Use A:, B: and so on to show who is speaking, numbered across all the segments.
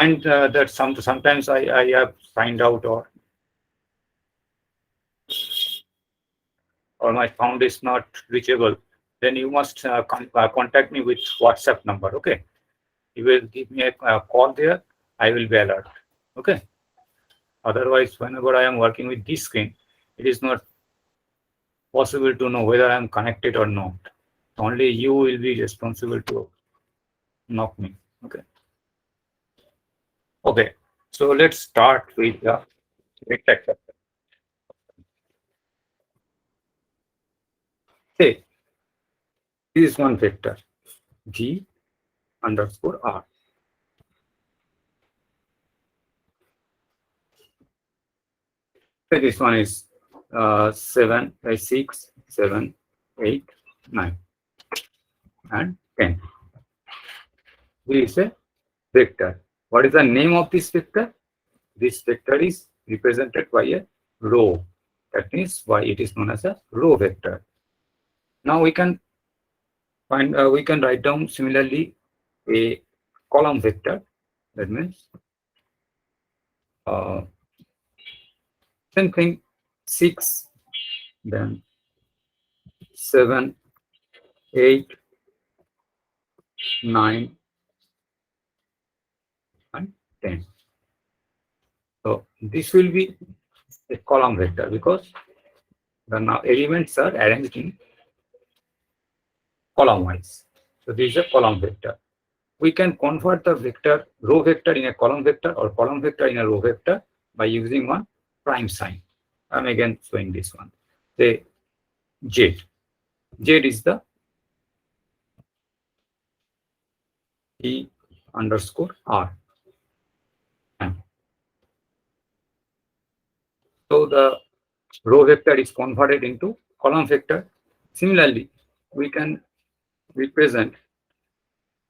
A: And that sometimes I have signed out, or my sound is not reachable, then you must contact me with WhatsApp number. Okay, you will give me a call there. I will be alert. Okay. Otherwise, whenever I am working with this screen, it is not possible to know whether I am connected or not. Only you will be responsible to knock me. Okay. Okay. So let's start with the vector chapter. Say this is one vector v underscore r. So this one is 7, 6, 7, 8, 9, and 10. This is a vector. What is the name of this vector? This vector is represented by a row. That means why it is known as a row vector. Now we can find we can write down similarly a column vector. That means same thing, 6, then 7, 8, 9, and 10. So this will be a column vector because the now elements are arranged in column wise. So this is a column vector. We can convert the vector row vector in a column vector or column vector in a row vector by using one prime sign. I'm again showing this one. Say Z. Z is the E underscore R. So the row vector is converted into column vector. Similarly, we can represent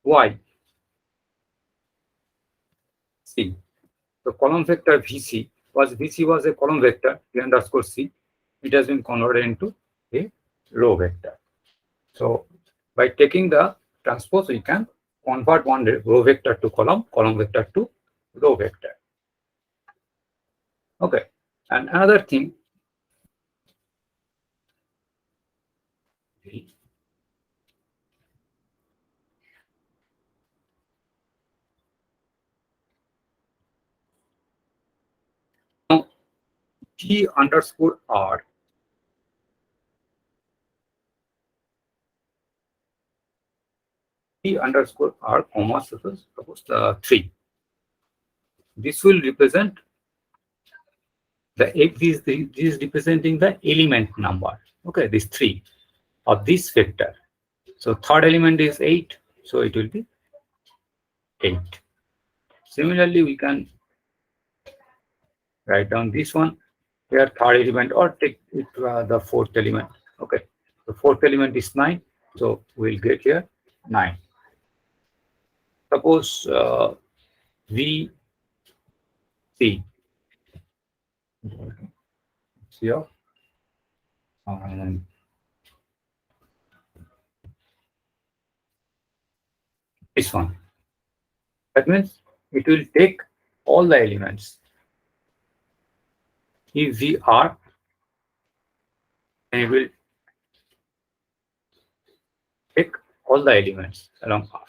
A: Y. C. The column vector VC was a column vector V underscore C. It has been converted into a row vector. So by taking the transpose, we can convert one row vector to column vector to row vector. Okay. And another thing, now T underscore R T underscore R comma suppose 3. This will represent this is representing the element number. Okay, this 3 of this vector. So third element is 8, so it will be 8. Similarly, we can write down this one here, third element, or take it the fourth element. Okay, the fourth element is 9, so we'll get here 9. Suppose V C here this one. That means it will take all the elements. If we are, then it will take all the elements along R.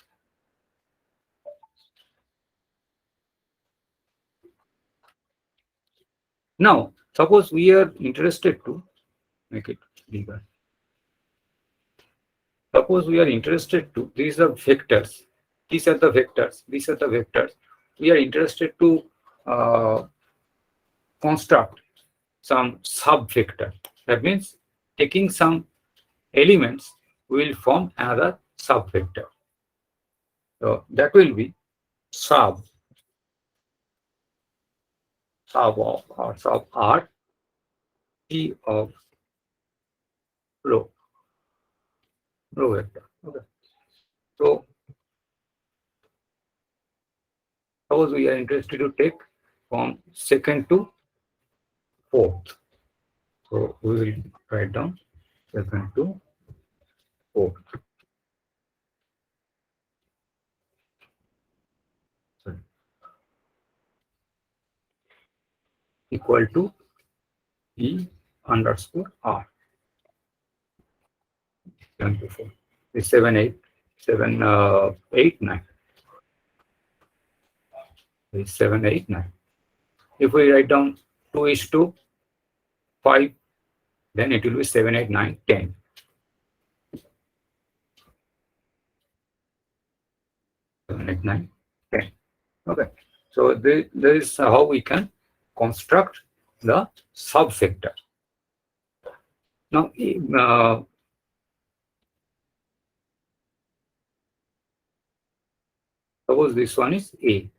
A: Now, suppose we are interested to make it bigger. Suppose we are interested to, these are vectors. These are the vectors. These are the vectors. We are interested to construct some sub-vector. That means taking some elements will form another sub-vector. So that will be sub of or sub R T of row vector. Okay. So suppose we are interested to take from second to fourth. So we will write down second to fourth. Sorry. equal to E underscore R. 74. It's 7, 8, 7, 8, 9. It's 7, 8, 9. If we write down 2 is to 5, then it will be 7, 8, 9, 10. 7, 8, 9, 10. Okay. So this is how we can construct the subvector. Now, suppose this one is A.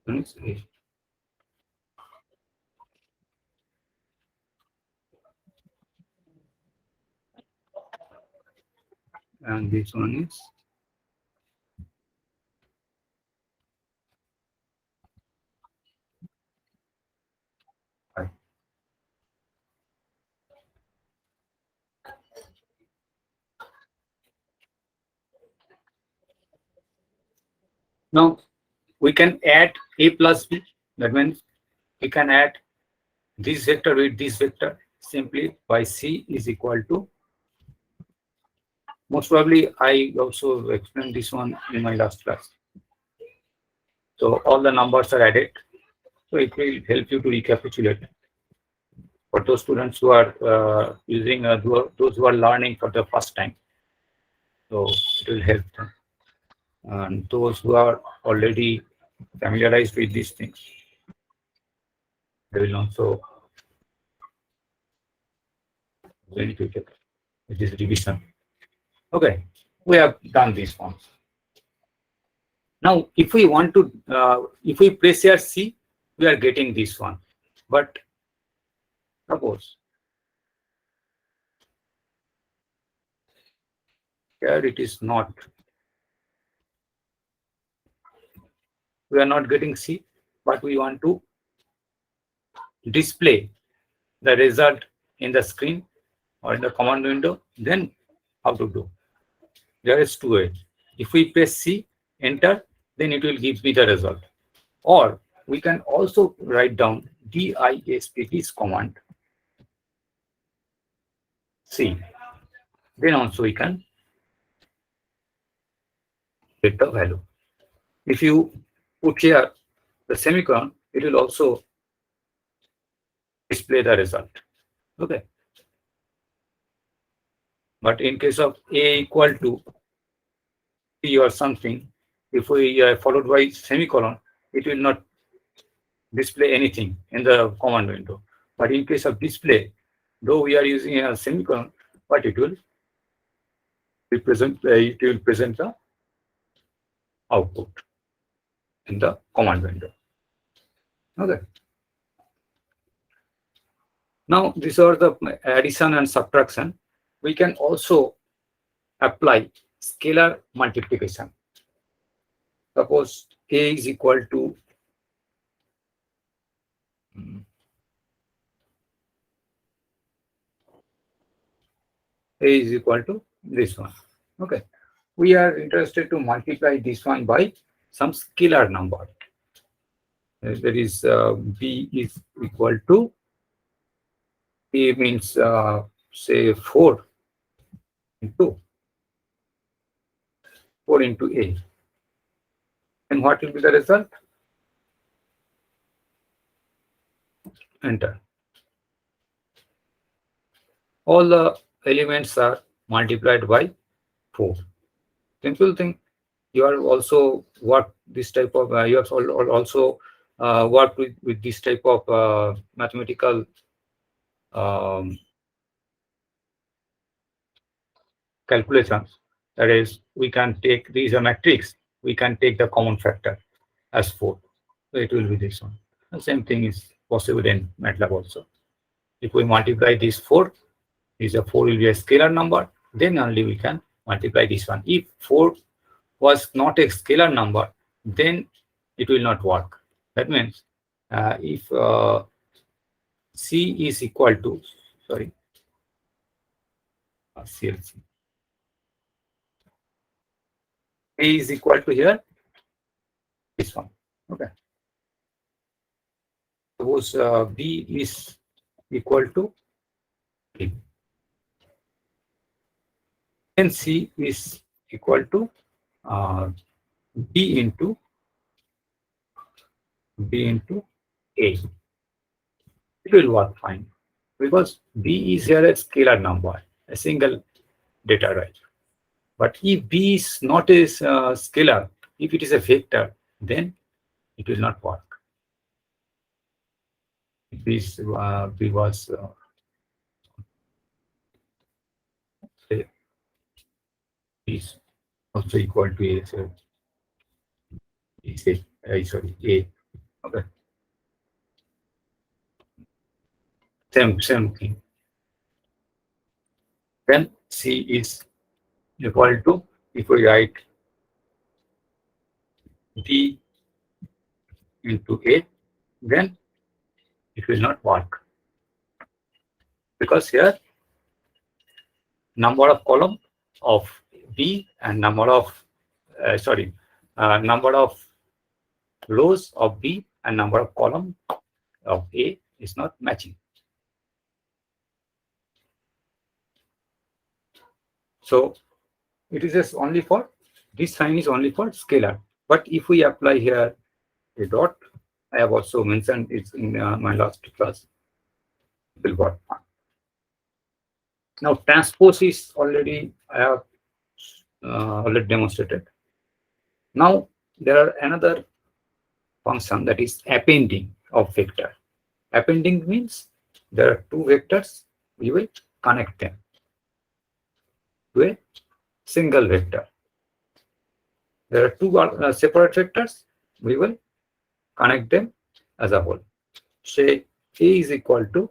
A: One is A. And this one is I. Now we can add A plus B. That means we can add this vector with this vector simply by C is equal to. Most probably I also explained this one in my last class. So all the numbers are added. So it will help you to recapitulate. For those students who are using, those who are learning for the first time. So it will help them. And those who are already familiarized with these things, they will also benefit it. It is revision. Okay, we have done these ones. Now, if we want to, if we press here C, we are getting this one. But suppose here it is not. We are not getting C, but we want to display the result in the screen or in the command window. Then how to do? There is two ways. If we press C, enter, then it will give me the result. Or we can also write down disp, this command, C. Then also we can get the value. If you put here the semicolon, it will also display the result. Okay. But in case of A equal to C or something, if we followed by semicolon, it will not display anything in the command window. But in case of display, though we are using a semicolon, but it will present the output in the command window. Okay. Now these are the addition and subtraction. We can also apply scalar multiplication. Suppose A is equal to this one. Okay. We are interested to multiply this one by some scalar number. That is B is equal to, A means say 4 into A. And what will be the result? Enter. All the elements are multiplied by 4. Simple thing. You are also work this type of, you have also worked with this type of mathematical calculations. That is, we can take, these are matrix, we can take the common factor as 4. So it will be this one. The same thing is possible in Matlab also. If we multiply this 4, this 4 will be a scalar number, then only we can multiply this one. If 4 was not a scalar number, then it will not work. That means if C is equal to, sorry, CLC. A is equal to here, this Okay. Suppose B is equal to 3. Then C is equal to B into A. It will work fine because B is here a scalar number, a single data, right? But if B is not a scalar, if it is a vector, then it will not work. This B was say is also equal to A. So it's sorry, A. Okay. Same thing. Then C is equal to, if we write B into A, then it will not work because here number of column of B and number of number of rows of B and number of column of A is not matching. So it is just only for this sign is only for scalar. But if we apply here a dot, I have also mentioned it in my last class, it will work. Now transpose is already I have already demonstrated. Now there are another function, that is appending of vector. Appending means there are two vectors, we will connect them to a single vector. There are two separate vectors, we will connect them as a whole. Say A is equal to,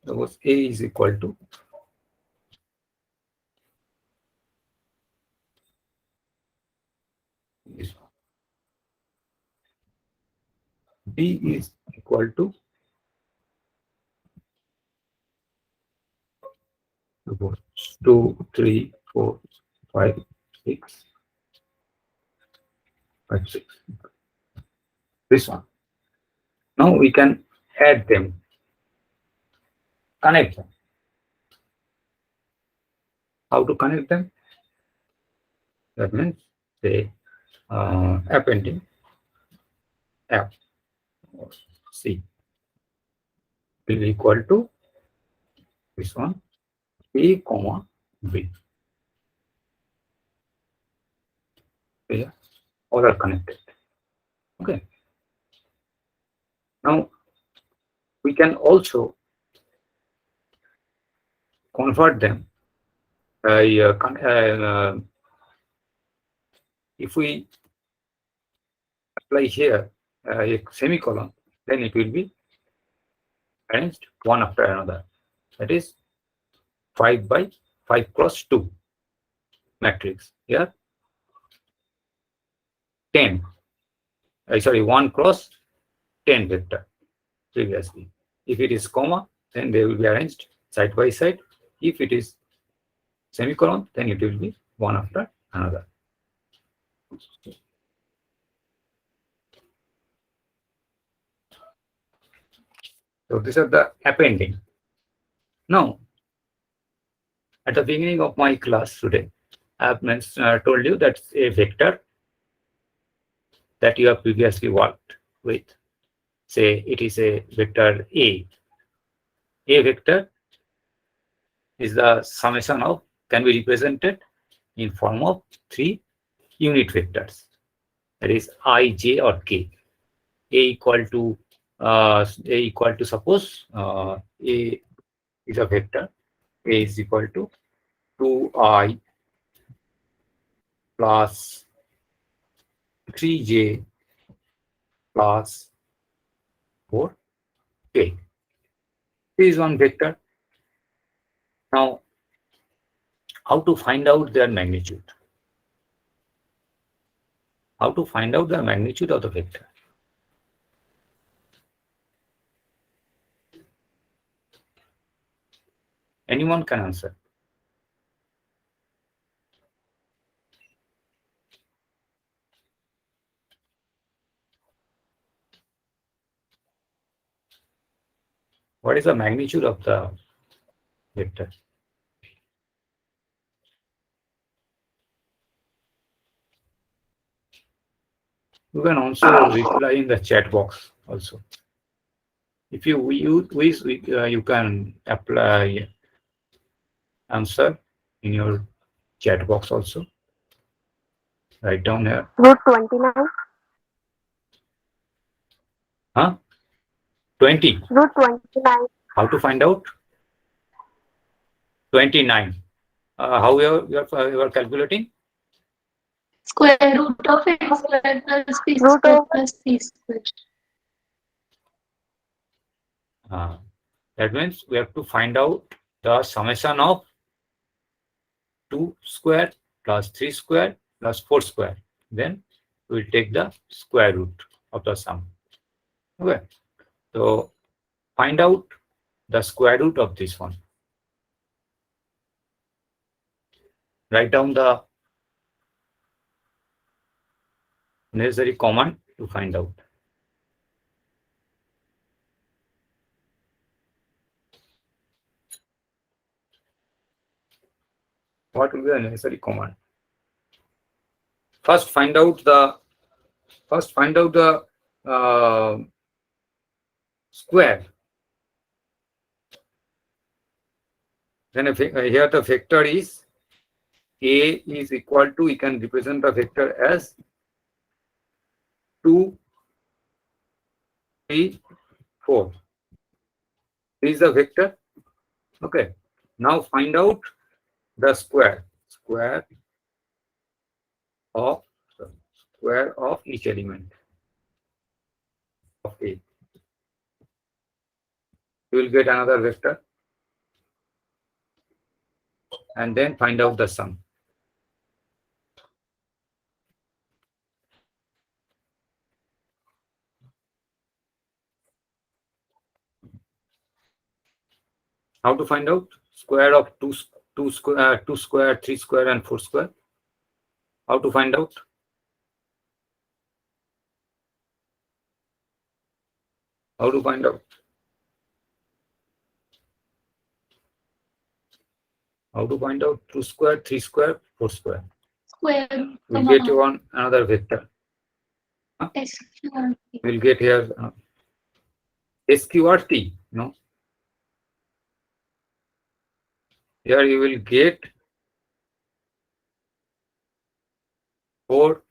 A: suppose A is equal to this one. B is equal to 2, 3, 4, 5, 6, 5, 6. This one. Now we can add them, connect them. How to connect them? That means say appending F or C will equal to this one, A comma B. Yeah, all are connected. Okay. Now we can also convert them by if we apply here a semicolon, then it will be arranged one after another. That is 5 by 5 cross 2 matrix. Here 10. Sorry, 1 cross 10 vector previously. If it is comma, then they will be arranged side by side. If it is semicolon, then it will be one after another. So these are the appending. Now, at the beginning of my class today, I have told you that's a vector that you have previously worked with. Say it is a vector A. A vector is the summation of, can be represented in form of 3 unit vectors. That is I, J, or K. A equal to suppose A is a vector. A is equal to 2I plus 3J plus 4K. K is one vector. Now, how to find out their magnitude? How to find out the magnitude of the vector? Anyone can answer. What is the magnitude of the vector? You can also reply in the chat box also. If you wish, you can apply answer in your chat box also. Write down here.
B: Root 29.
A: Huh? 20.
B: Root 29.
A: How to find out? 29. How you are calculating?
C: Square root of x square plus b
B: Root
C: square
B: of
C: plus c square.
A: That means we have to find out the summation of 2 square plus 3 square plus 4 square. Then we will take the square root of the sum. Okay. So find out the square root of this one. Write down the necessary command to find out. What will be the necessary command? First, find out the square. Then here the vector is A is equal to, we can represent the vector as 2, 3, 4. This is the vector. Okay. Now find out the square of each element of A. You will get another vector and then find out the sum. How to find out square of 2 square, 3 square, and 4 square? How to find out? How to find out? How to find out 2 square, 3 square, 4 square?
C: Square.
A: We'll get you on another vector.
C: SQRT.
A: We'll get here SQRT. No. Here you will get 4,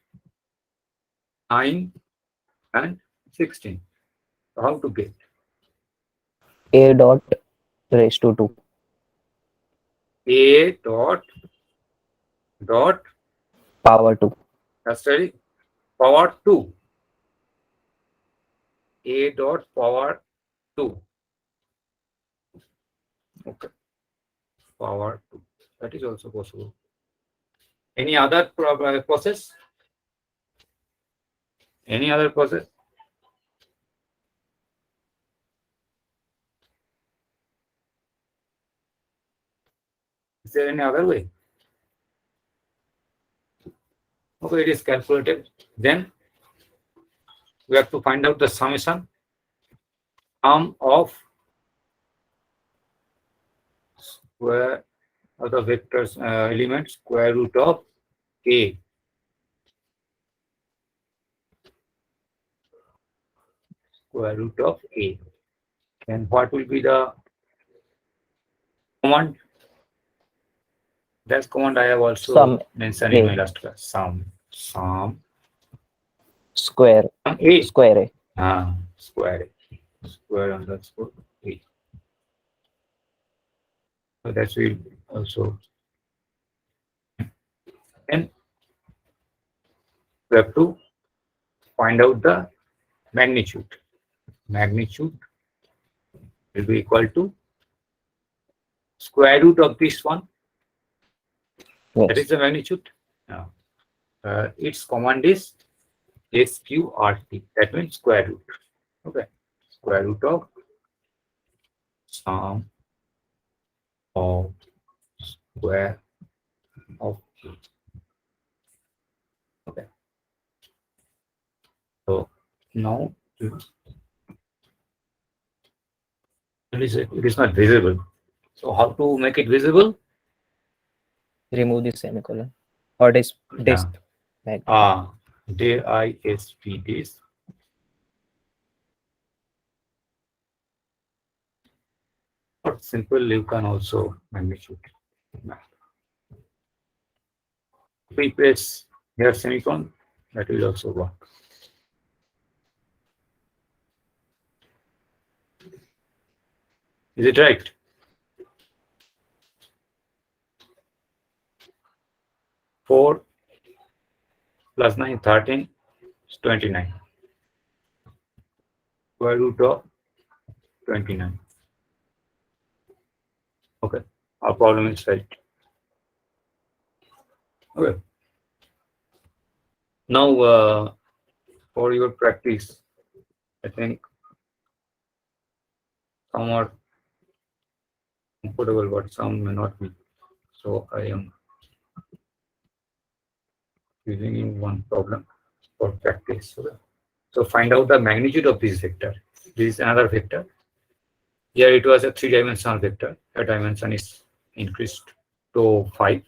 A: 9, and 16. So how to get?
D: A dot raised to 2.
A: A dot
D: Power 2.
A: that's right, power 2. A dot power 2. Okay. Power 2. That is also possible. Any other process? Any other process? Is there any other way? Okay, it is calculated. Then we have to find out the summation of square of the vectors element square root of A. Square root of A. And what will be the command? That command I have also mentioned in my last class. Sum
D: Square.
A: A.
D: Square A.
A: Square A. Square underscore A. So that will also. And we have to find out the magnitude. Magnitude will be equal to square root of this one.
D: Yes.
A: That is the magnitude. Its command is SQRT. That means square root. Okay. Square root of sum of square of A. Okay. So now it is not visible. So how to make it visible?
D: Remove the semicolon or disp.
A: Yeah.
D: Like
A: DISP this. Or simple you can also magnitude. We press here semicolon, that will also work. Is it right? Four plus 9, 13 is 29. Square root of 29. Okay, our problem is right. Okay. Now, for your practice, I think some are comfortable, but some may not be. So I am using in one problem for practice. So find out the magnitude of this vector. This is another vector. Here it was a three-dimensional vector. The dimension is increased to 5.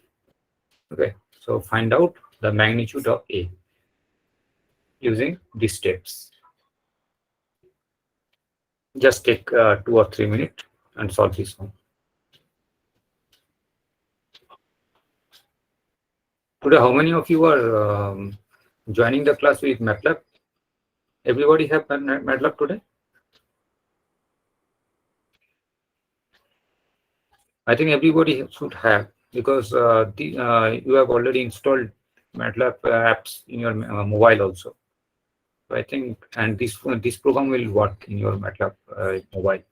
A: Okay. So find out the magnitude of A using these steps. Just take 2 or 3 minutes and solve this one. Today, how many of you are joining the class with Matlab? Everybody have Matlab today? I think everybody should have, because you have already installed Matlab apps in your mobile also. So I think, and this program will work in your Matlab mobile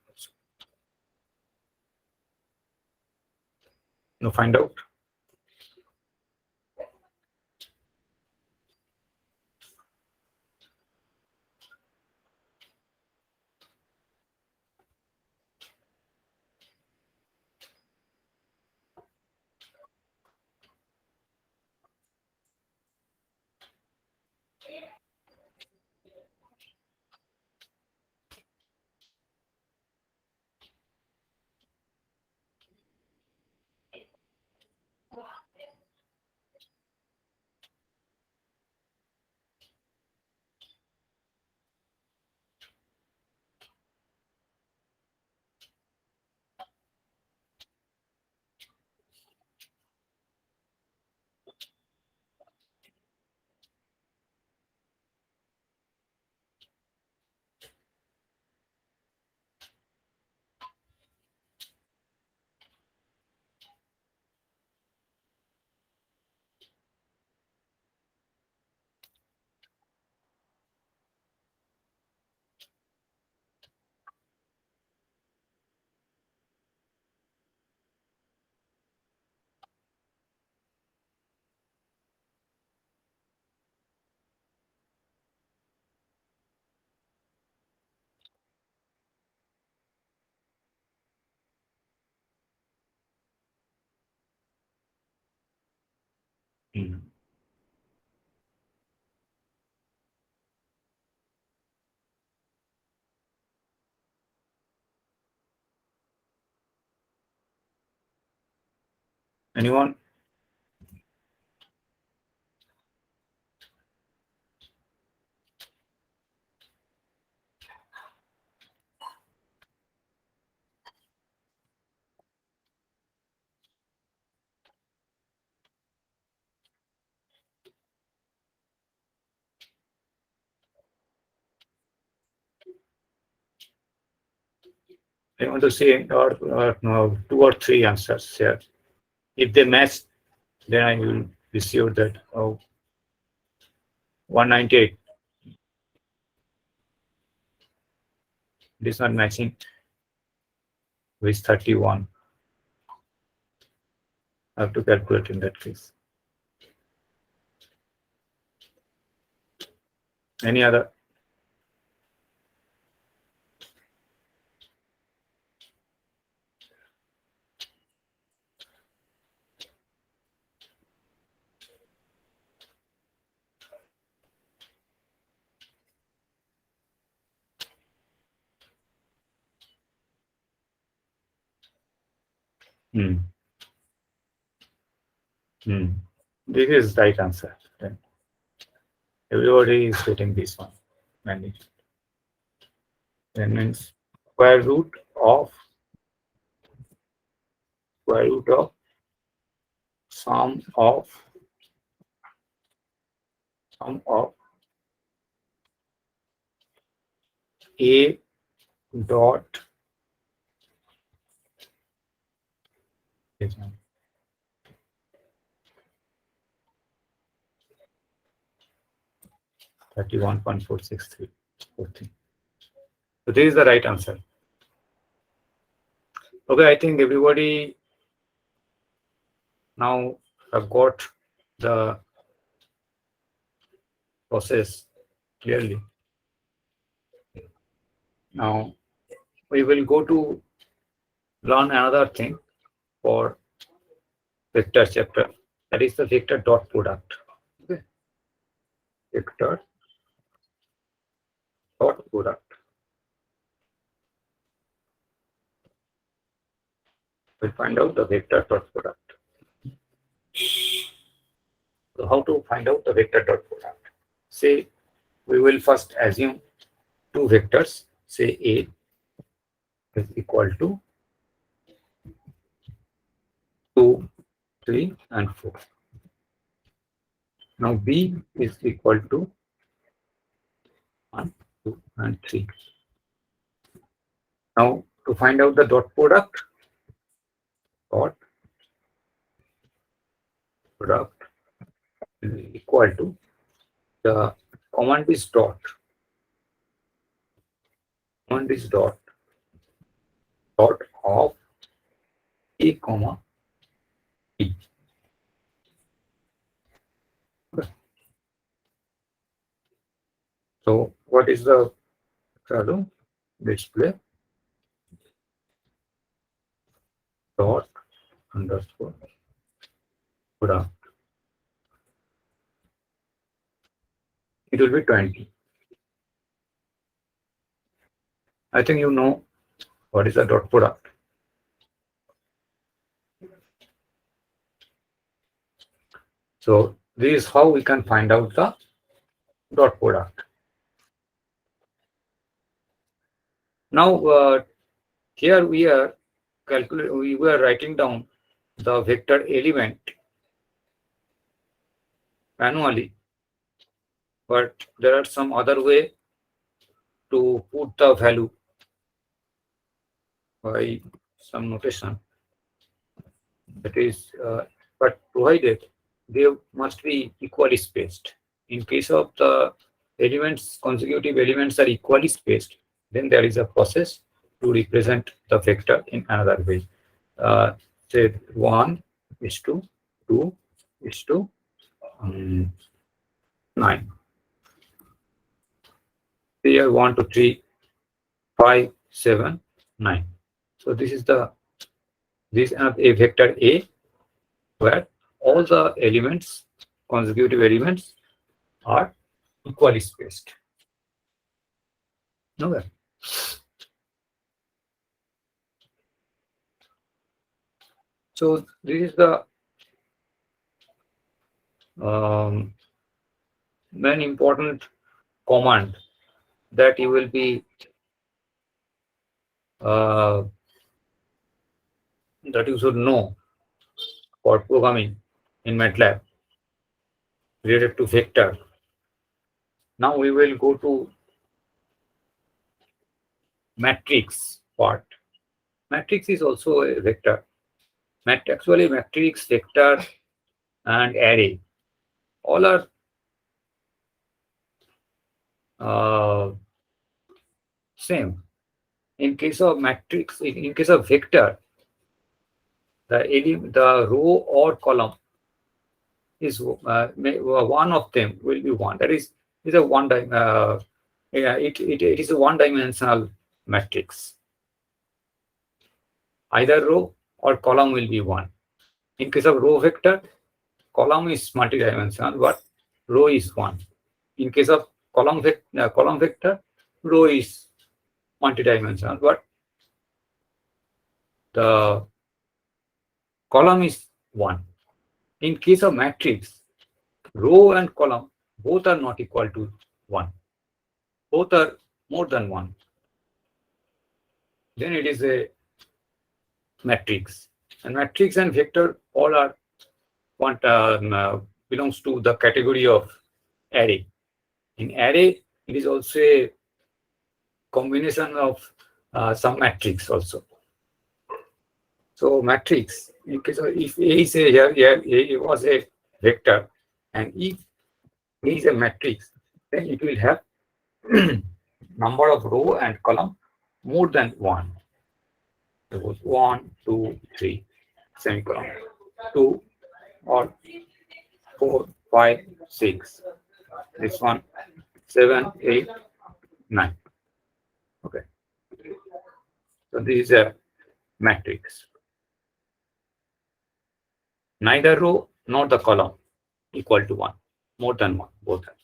A: also. Find out. Anyone? I want to say no, 2 or 3 answers here. If they match, then I will be sure that 198. This not matching with 31. I have to calculate in that case. Any other? This is right answer. Then everybody is getting this one. Managed. Then means square root of sum of a dot 31.463. So this is the right answer. Okay, I think everybody now have got the process clearly. Now we will go to learn another thing for vector chapter, that is the vector dot product. Okay. Vector dot product. We'll find out the vector dot product. So how to find out the vector dot product? Say we will first assume two vectors, say A is equal to 2, 3, and 4. Now B is equal to 1, 2, and 3. Now to find out the dot product is equal to the command is dot. Command is dot of A comma B. So what is the display dot underscore product? It will be 20. I think you know what is the dot product. So this is how we can find out the dot product. Now here we are writing down the vector element manually, but there are some other way to put the value by some notation. That is, but provided they must be equally spaced. In case of the elements, consecutive elements are equally spaced, then there is a process to represent the vector in another way. Say 1 is to 2 is to 9. Here 1, 2, 3, 5, 7, 9. So this is a vector A where all the elements, consecutive elements, are equally spaced. Okay. So this is the main important command that you will be that you should know for programming in Matlab related to vector. Now we will go to matrix part. Matrix is also a vector. Actually, matrix, vector, and array all are same. In case of matrix, in case of vector, the row or column is one of them will be one. That is a one it is a one-dimensional matrix. Either row or column will be one. In case of row vector, column is multidimensional, but row is one. In case of column vector, row is multidimensional, but the column is 1. In case of matrix, row and column both are not equal to 1. Both are more than 1. Then it is a matrix. And matrix and vector all are belongs to the category of array. In array, it is also a combination of some matrix also. So matrix, in case of, if A is A was a vector, and if A is a matrix, then it will have number of row and column more than 1. Suppose 1, 2, 3, semicolon, 2 or 4, 5, 6. This one, 7, 8, 9. Okay. So this is a matrix. Neither row nor the column equal to 1, more than 1, both are.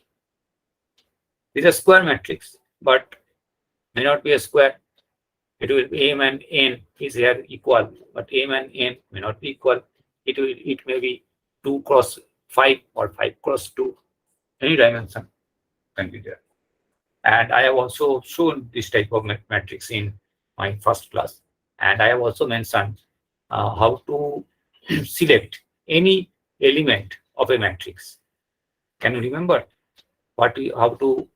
A: This is a square matrix, but may not be a square. It will be M and N is here equal, but M and N may not be equal. It may be 2 cross 5 or 5 cross 2. Any dimension can be there. And I have also shown this type of matrix in my first class. And I have also mentioned how to select any element of a matrix. Can you remember how to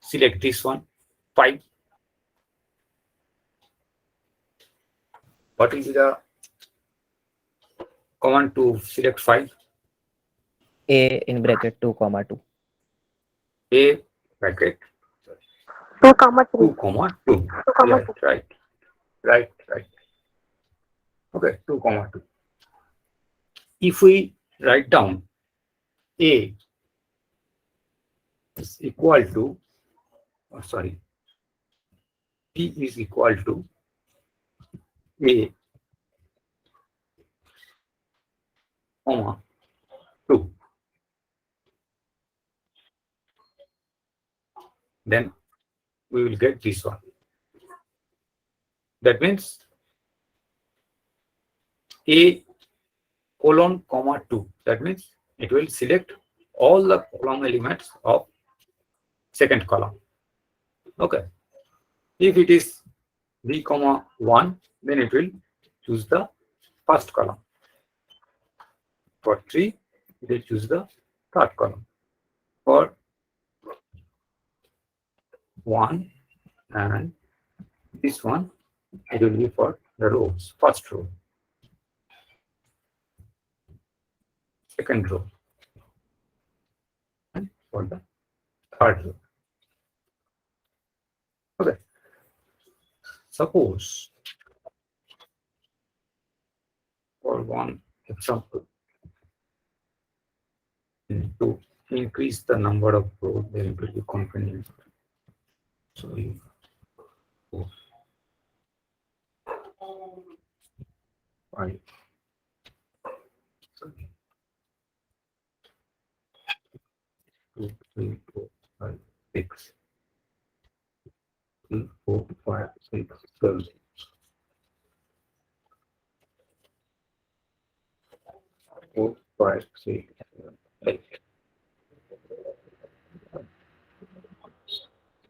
A: select this one? 5. What is the command to select 5?
D: A in bracket 2, 2.
A: A bracket
C: 2, 3.
A: 2, 2. Yeah, right. Okay, 2, 2. If we write down A is equal to, B is equal to A, comma 2, then we will get this one. That means A colon comma 2. That means it will select all the column elements of second column. Okay. If it is B comma 1, then it will choose the first column. For 3, it will choose the third column. For 1 and this one, it will be for the rows, first row, second row, and for the third row. Okay. Suppose, for one example, to increase the number of rows, then it will be convenient. So you go 5. Sorry. 2, 3, 4, 5, 6. 3, 4, 5, 6, 7. Four, 5, 6, 7, 8.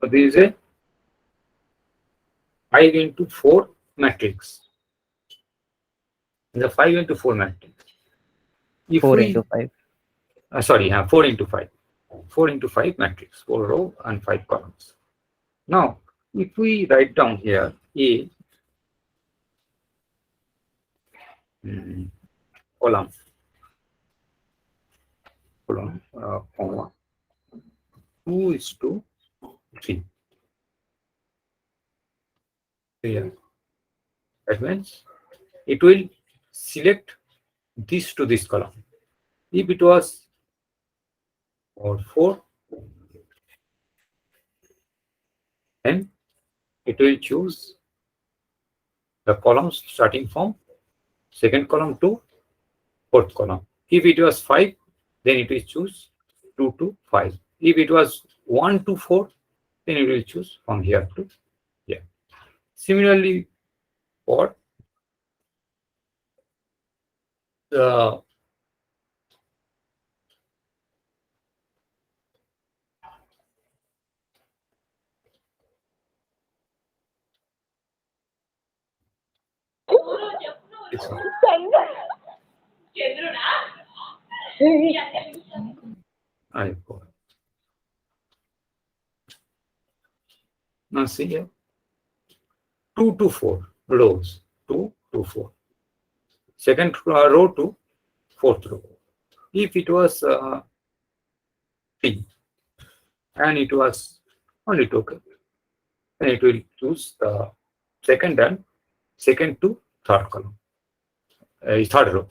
A: So this is a 5 into 4 matrix. The 5 into 4 matrix. If
D: 4
A: we,
D: into 5.
A: 4 into 5. 4 into 5 matrix, 4 row and 5 columns. Now, if we write down here A column, comma 2 is to 3. Here, that means it will select this to this column. If it was or 4, then it will choose the columns starting from second column to fourth column. If it was 5, then it will choose 2 to 5. If it was 1 to 4, then it will choose from here to here. Similarly, for the this one. I go. Now see here, 2 to 4 rows, 2 to 4. Second row to fourth row. If it was 3 and it was only 2, then it will choose the second to third column, third row.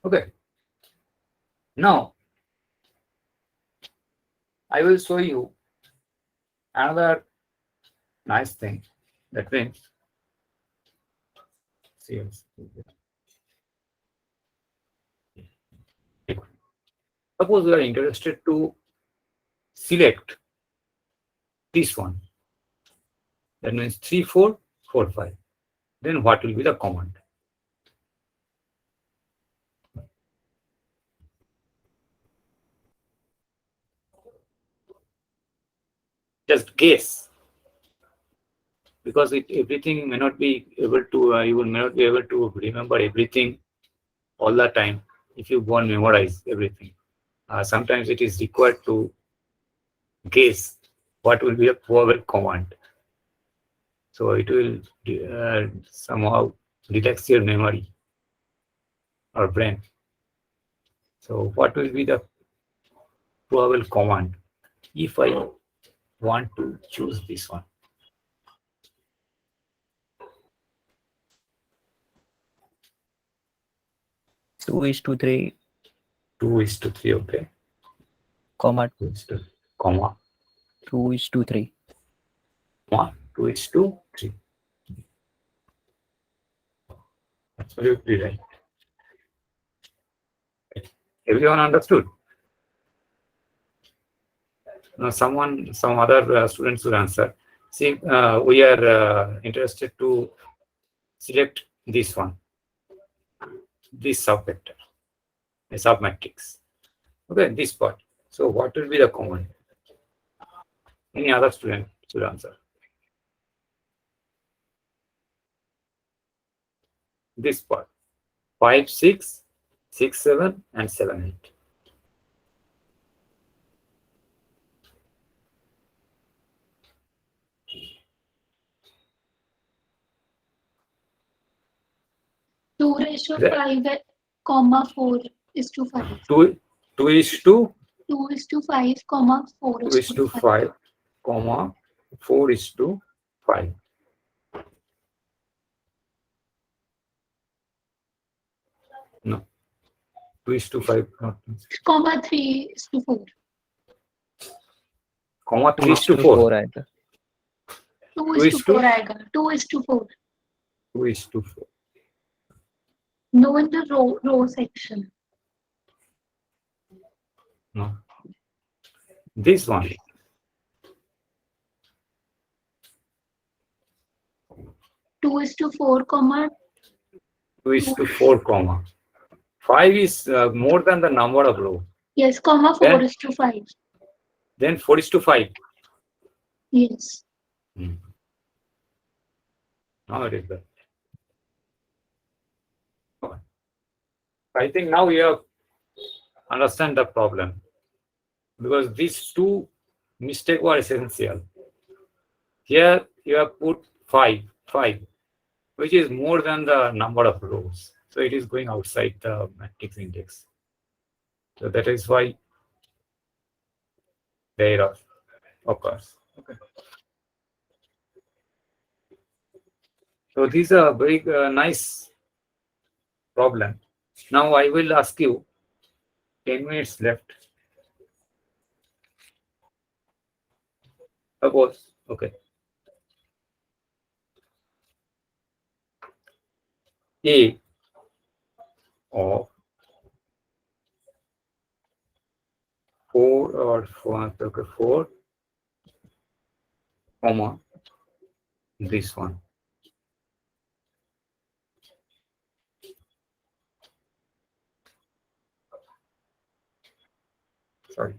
A: Okay. Now I will show you another nice thing. That means, suppose we are interested to select this one. That means 3, 4, 4, 5. Then what will be the command? Just guess, because everything may not be able to. You will may not be able to remember everything all the time if you go and memorize everything. Sometimes it is required to guess what will be a probable command. So it will somehow relax your memory or brain. So what will be the probable command if I want to choose this one?
D: Two is to 3,
A: 2 is to 3, okay.
D: comma
A: 2 is to, comma
D: 2 is to 3.
A: 2 is to 3. Absolutely right. Everyone understood? Now some other students will answer. See, we are interested to select this one, this subvector, a submatrix. Okay, this part. So what will be the command? Any other student should answer. This part. 5, 6, 6, 7, and 7, 8.
C: Two raised to 5, comma 4 is to 5.
A: 2 is to
C: 2 is to 5, comma 4
A: 2
C: is
A: is to 5, comma 4 is to 5. No. 2 is to 5.
C: comma 3 is to 4.
A: Comma 3
D: 2
A: is
D: is
A: to
D: to
A: 4.
D: 4 आएगा.
C: 2
A: 2
C: is
A: is
C: to 4
A: to
C: आएगा. 2 is to 4.
A: 2 is to 4.
C: No, in the row section.
A: No. This one.
C: 2 is to 4, comma
A: 2 is to 4, comma 5 is more than the number of rows.
C: yes, comma 4
A: Then-
C: is to 5.
A: Then 4 is to 5.
C: Yes.
A: Now it is that. I think now you have understand the problem, because these two mistakes were essential. Here you have put 5, which is more than the number of rows. So it is going outside the matrix index. So that is why the error occurs. Okay. So these are very nice problem. Now I will ask you, 10 minutes left. Suppose, okay. A of 4 or 4, okay, 4, comma, this one. Sorry.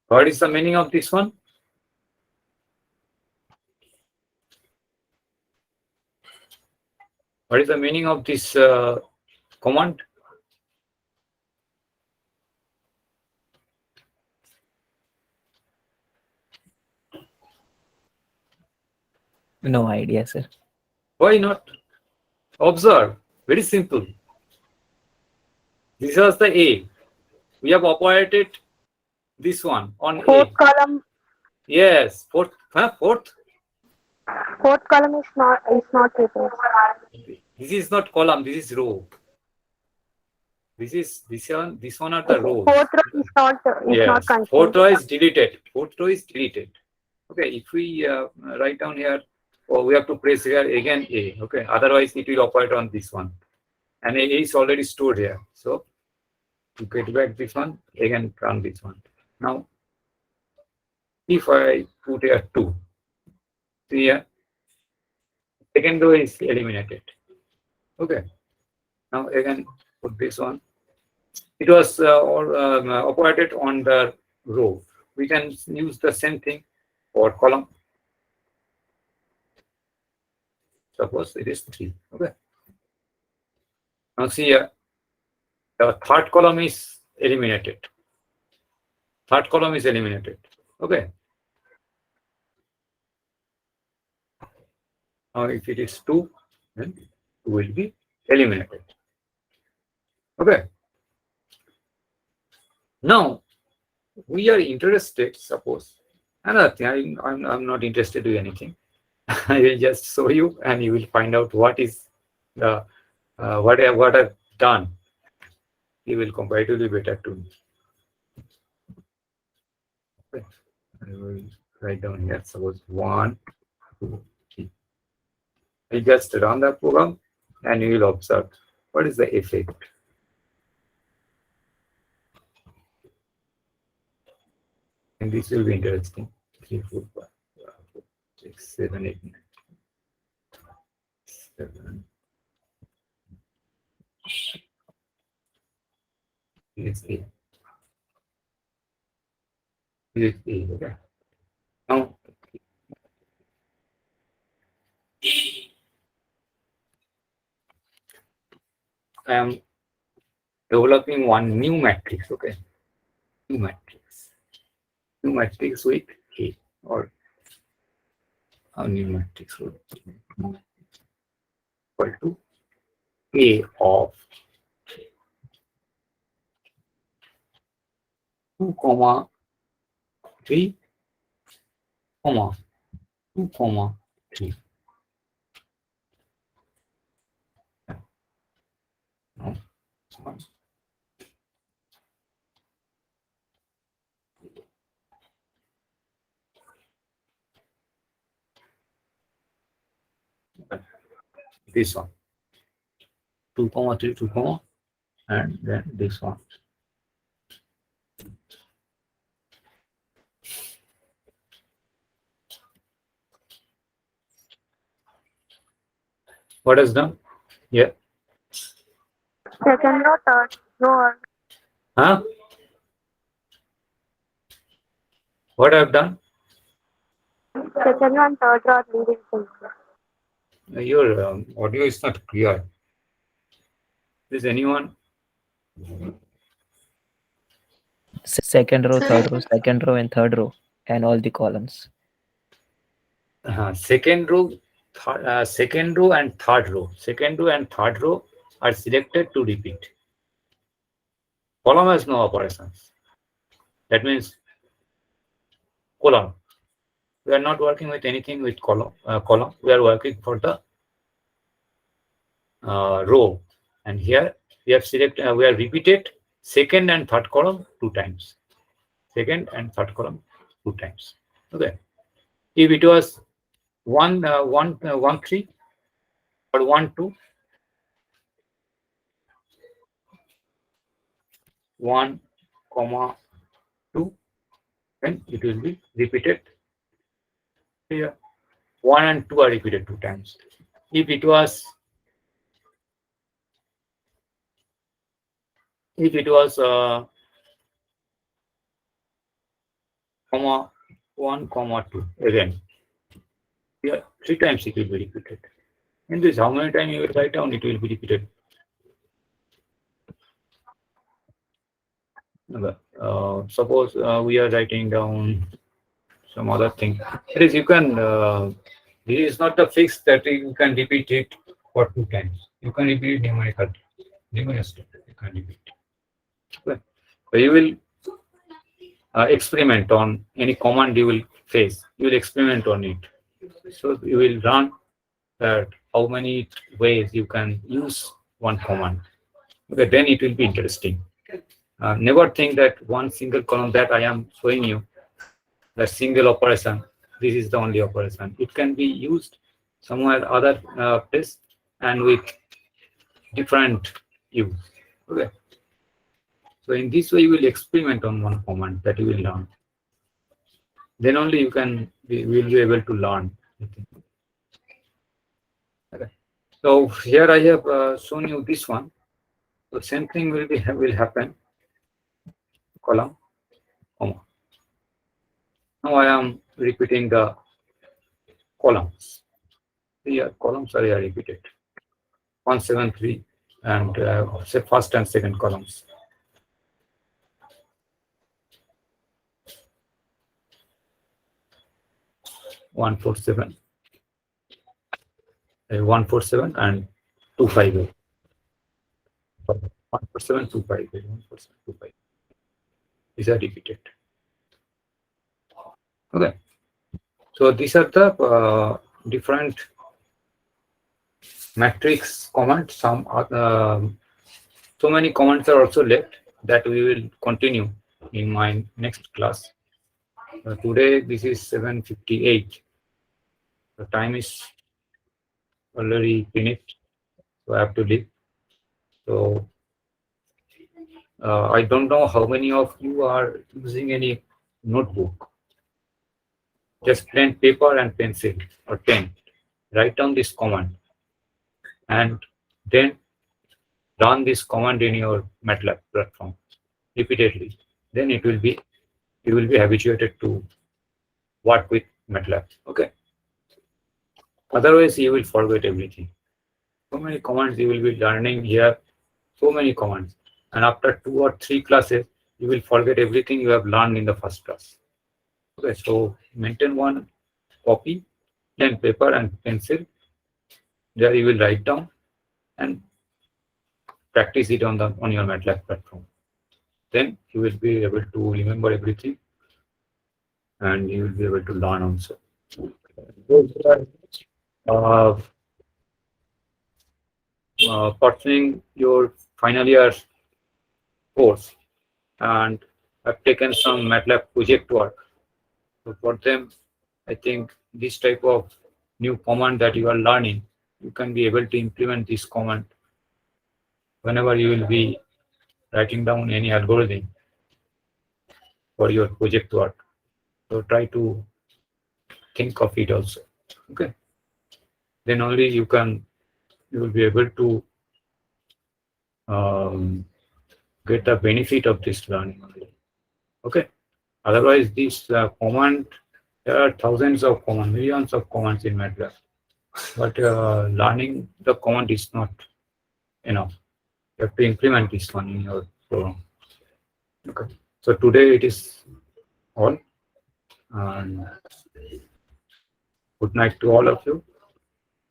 A: What is the meaning of this one? What is the meaning of this command?
D: No idea, sir.
A: Why not? Observe. Very simple. This was the A. We have operated this one on
B: Fourth
A: A.
B: column.
A: Yes, fourth. Fourth.
B: Fourth column is not replaced.
A: This is not column. This is row. This one are the rows.
B: Fourth row is not
A: Yes.
B: contained.
A: Fourth row is deleted. Fourth row is deleted. Okay. If we write down here, or we have to press here again A. Okay. Otherwise, it will operate on this one, and A is already stored here. So to get back this one, again run this one. Now, if I put here 2, see here, second row is eliminated. Okay. Now again put this one. It was operated on the row. We can use the same thing for column. Suppose it is 3. Okay. Now see here, the third column is eliminated. Third column is eliminated. Okay. Now if it is 2, then 2 will be eliminated. Okay. Now we are interested. Suppose another thing. I'm not interested in anything. I will just show you, and you will find out what is the what I've done. You will comparatively better to me. Okay. I will write down here. Suppose 1, 2, 3. I just run the program, and you will observe what is the effect. And this will be interesting. 3, 4, 5, 6, 7, 8, 9. 7. It's A. It's A. Okay. Now, I am developing one new matrix. Okay. New matrix. New matrix with A, or a new matrix would be equal to A of 2, 3, 2, 3. No. This one, 2, 3, 2, and then this one. What is done? Yeah.
B: Second row, third row.
A: Huh? What I've done?
B: Second row and third row are leading things.
A: Your audio is not clear. Is anyone?
D: Second row,
C: Sir.
D: third row, second row, and third row, and all the columns.
A: Second row, second row and third row. Second row and third row are selected to repeat. Column has no operations. That means column. We are not working with anything with column. We are working for the row. And here we have selected. We have repeated second and third column 2 times. Second and third column 2 times. Okay. If it was 1, 1, 3 or 1, 2, 1, 2, then it will be repeated here. 1 and 2 are repeated 2 times. If it was comma 1, 2 again, here 3 times it will be repeated. In this, how many times you will write down, it will be repeated. Suppose we are writing down some other thing. That is, you can. This is not a fix that you can repeat it for 2 times. You can repeat numerical, numerously. You can repeat. Okay. So you will experiment on any command you will face. You will experiment on it. So you will run that how many ways you can use one command. Okay, then it will be interesting. Never think that one single column that I am showing you, the single operation, this is the only operation. It can be used somewhere other place and with different use. Okay. So in this way, you will experiment on one command that you will learn. Then only you will be able to learn. Okay. So here I have shown you this one. So same thing will happen. Column, comma. Now I am repeating the columns. Here columns are repeated. 1, 7, 3, and say first and second columns. One 4 7, 1 4 7, and 2 5 8. 1 4 7 2 5 8. 1 4 7 2 5. These are repeated. Okay. So these are the different matrix commands. Some so many commands are also left that we will continue in my next class. Today this is 7:58. The time is already finished, so I have to leave. So I don't know how many of you are using any notebook. Just plain paper and pencil or pen. Write down this command and then run this command in your Matlab platform repeatedly. Then you will be habituated to work with Matlab. Okay. Otherwise, you will forget everything. So many commands you will be learning here. So many commands, and after 2 or 3 classes, you will forget everything you have learned in the first class. Okay. So maintain one copy, pen, paper, and pencil. There you will write down and practice it on your Matlab platform. Then you will be able to remember everything, and you will be able to learn also. Pursuing your final year course, and I've taken some Matlab project work. So for them, I think this type of new command that you are learning, you can be able to implement this command whenever you will be writing down any algorithm for your project work. So try to think of it also. Okay. Then only you will be able to get the benefit of this learning. Okay. Otherwise, this command, there are thousands of commands, millions of commands in Matlab, but learning the command is not enough. You have to implement this one in your program. Okay. So today it is all, and good night to all of you.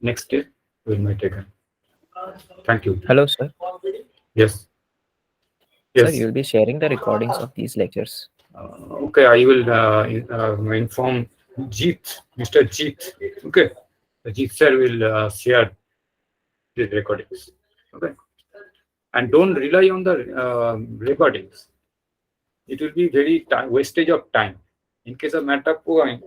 A: Next day we will meet again. Thank you.
D: Hello, sir.
A: Yes.
D: Sir,
A: Yes.
D: you'll be sharing the recordings of these lectures.
A: Okay, I will inform Jeet, Mr. Jeet. Okay, Jeet sir will share the recordings. Okay, and don't rely on the recordings. It will be very wastage of time. In case of Matlab programming,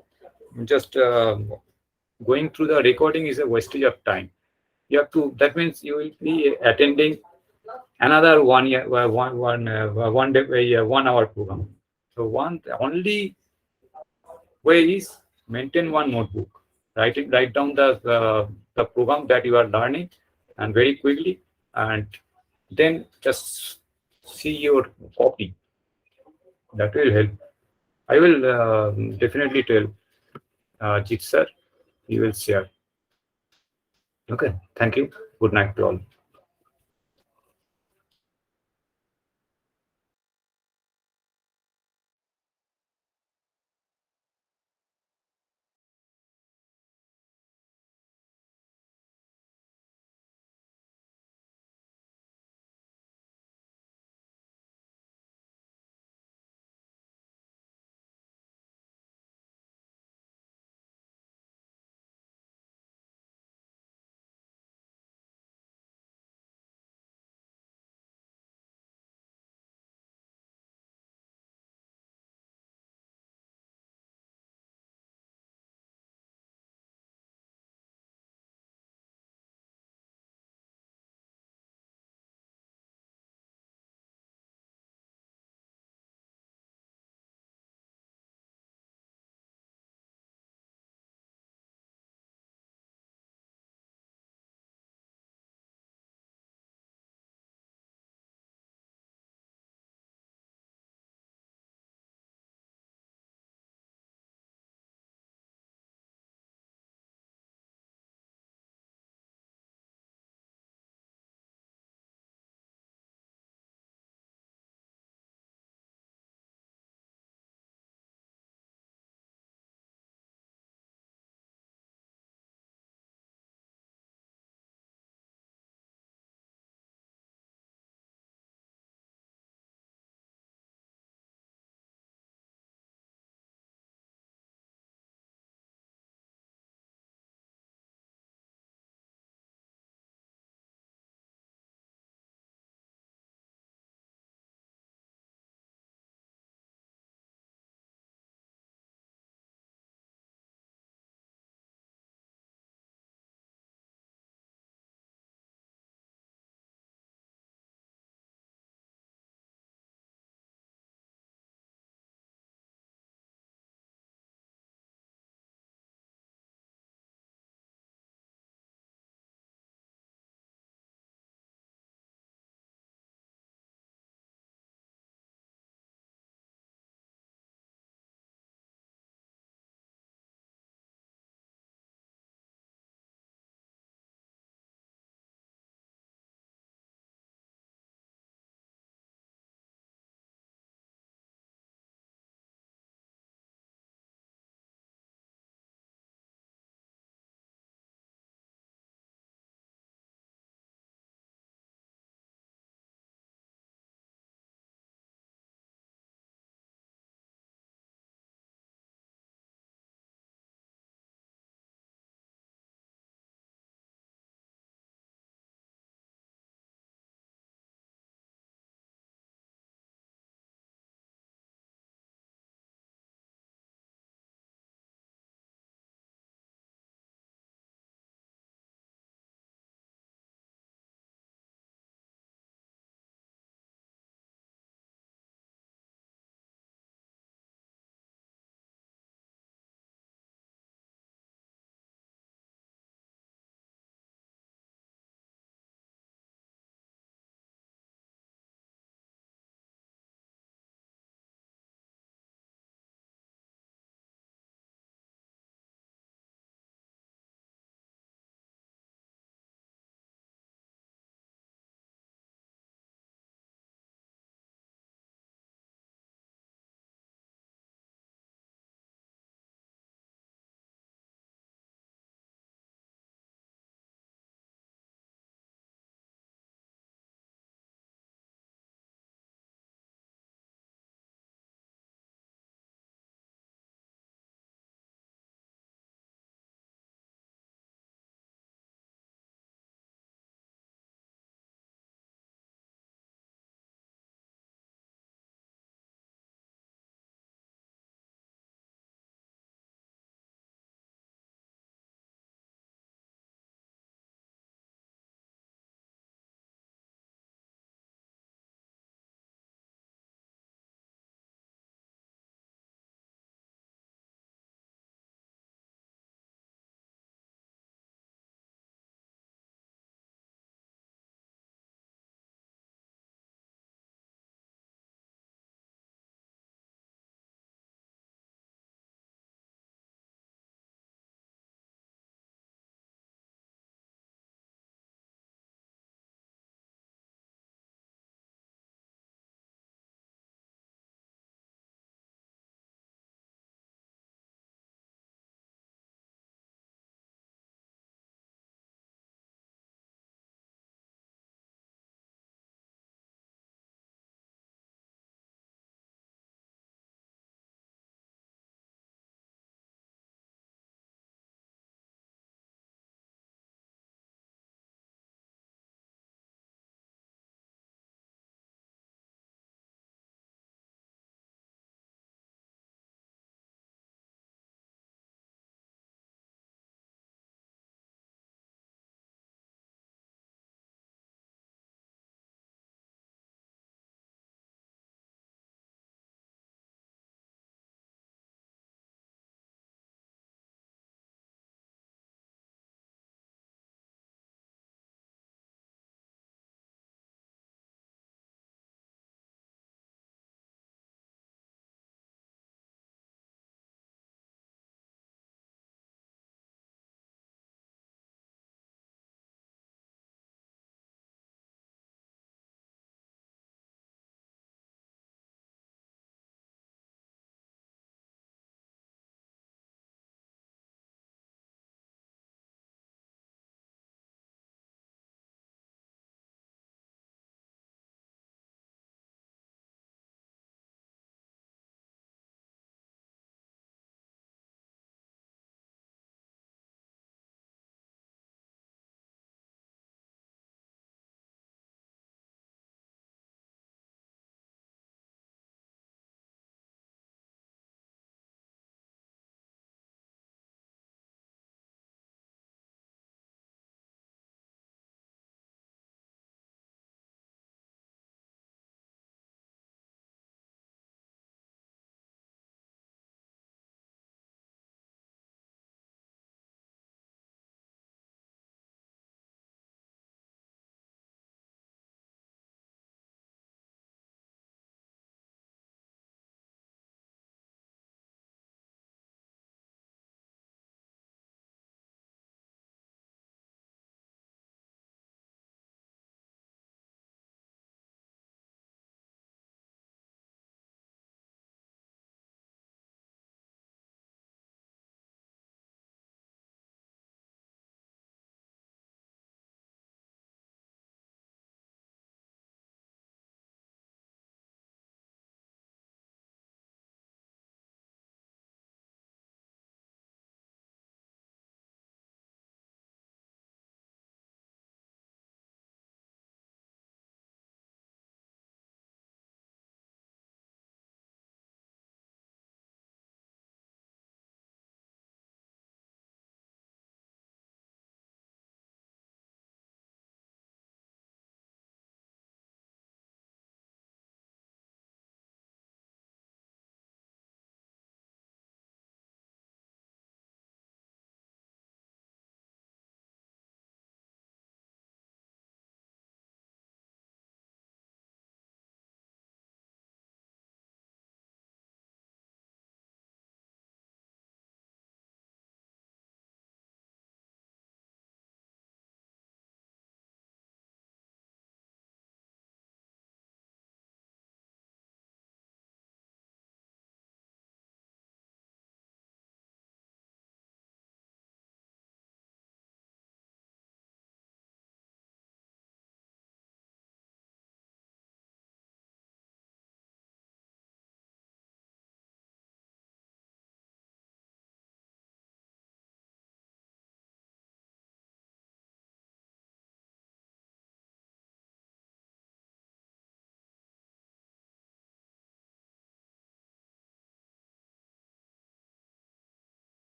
A: just going through the recording is a wastage of time. You have to. That means you will be attending another 1 year, 1 day, 1 hour program. So only way is maintain one notebook. Write down the program that you are learning, and very quickly, and then just see your copy. That will help. I will definitely tell Jit sir. He will share. Okay. Thank you. Good night to all.